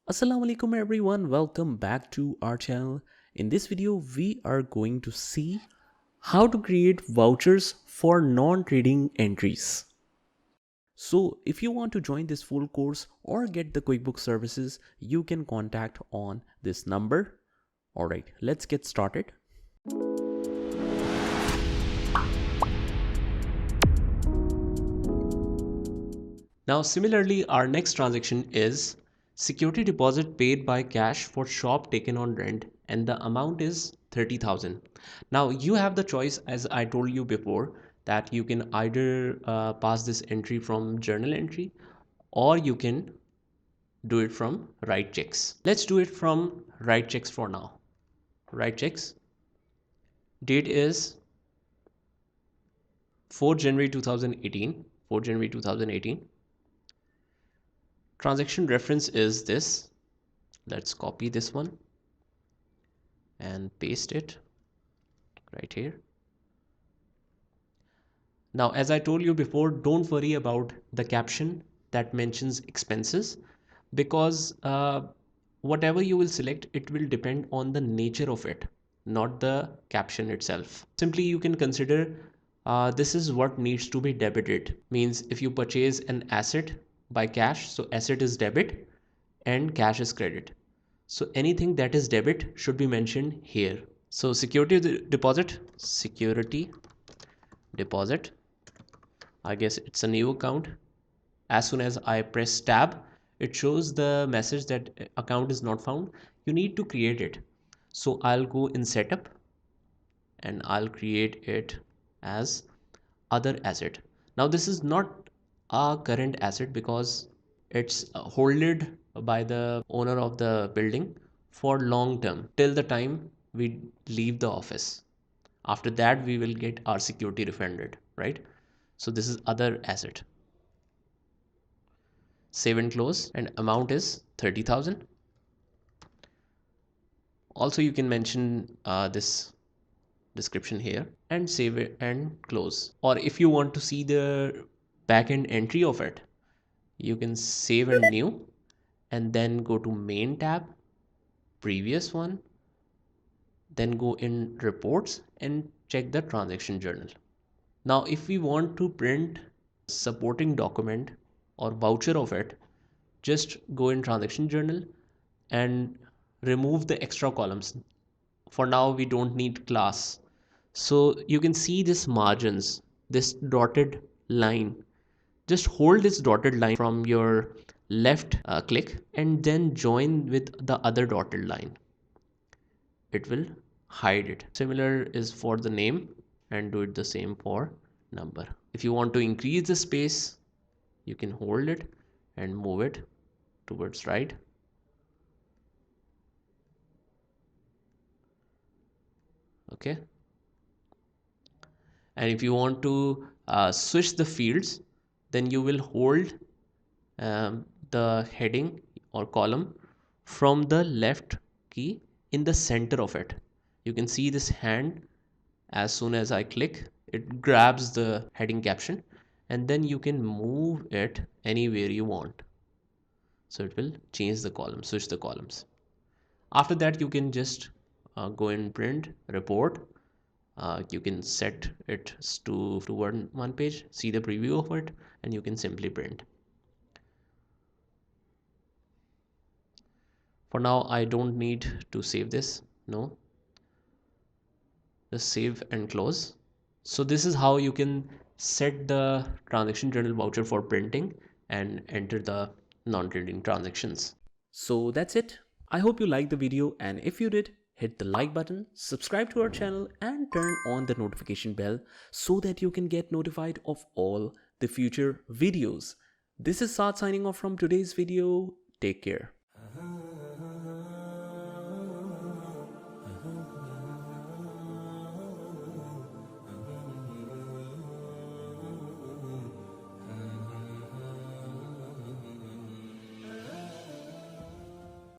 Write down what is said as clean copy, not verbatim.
Assalamu alaikum everyone, welcome back to our channel. In this video we are going to see how to create vouchers for non-trading entries. So if you want to join this full course or get the QuickBooks services, you can contact on this number. Alright, let's get started. Now similarly, our next transaction is security deposit paid by cash for shop taken on rent, and the amount is 30,000. Now you have the choice, as I told you before, that you can either pass this entry from journal entry or you can do it from write checks. Let's do it from write checks for now. Write checks. Date is 4 January 2018. 4 January 2018. Transaction reference is this. Let's copy this one and paste it right here. Now, as I told you before, don't worry about the caption that mentions expenses, because whatever you will select, it will depend on the nature of it, not the caption itself. Simply you can consider this is what needs to be debited. Means if you purchase an asset by cash, so asset is debit and cash is credit. So anything that is debit should be mentioned here. So security deposit, I guess it's a new account. As soon as I press tab, it shows the message that account is not found. You need to create it. So I'll go in setup and I'll create it as other asset. Now this is not a current asset because it's holded by the owner of the building for long term till the time we leave the office. After that we will get our security refunded, right? So this is other asset. Save and close, and amount is 30,000. Also you can mention this description here and save it and close. Or if you want to see the backend entry of it, you can save and new and then go to main tab, previous one, then go in reports and check the transaction journal. Now if we want to print supporting document or voucher of it, just go in transaction journal and remove the extra columns. For now we don't need class. So you can see this margins, this dotted line. Just hold this dotted line from your left click and then join with the other dotted line. It will hide it. Similar is for the name, and do it the same for number. If you want to increase the space, you can hold it and move it towards right. Okay. And if you want to switch the fields, then you will hold the heading or column from the left key in the center of it. You can see this hand. As soon as I click, it grabs the heading caption, and then you can move it anywhere you want. So it will change the column, switch the columns. After that you can just go and print report. You can set it to one page, see the preview of it, and you can simply print. For now I don't need to save this. No, just save and close. So this is how you can set the transaction journal voucher for printing and enter the non-trading transactions. So that's it. I hope you liked the video, and if you did, hit the like button, subscribe to our channel and turn on the notification bell so that you can get notified of all the future videos. This is Saad signing off from today's video. Take care.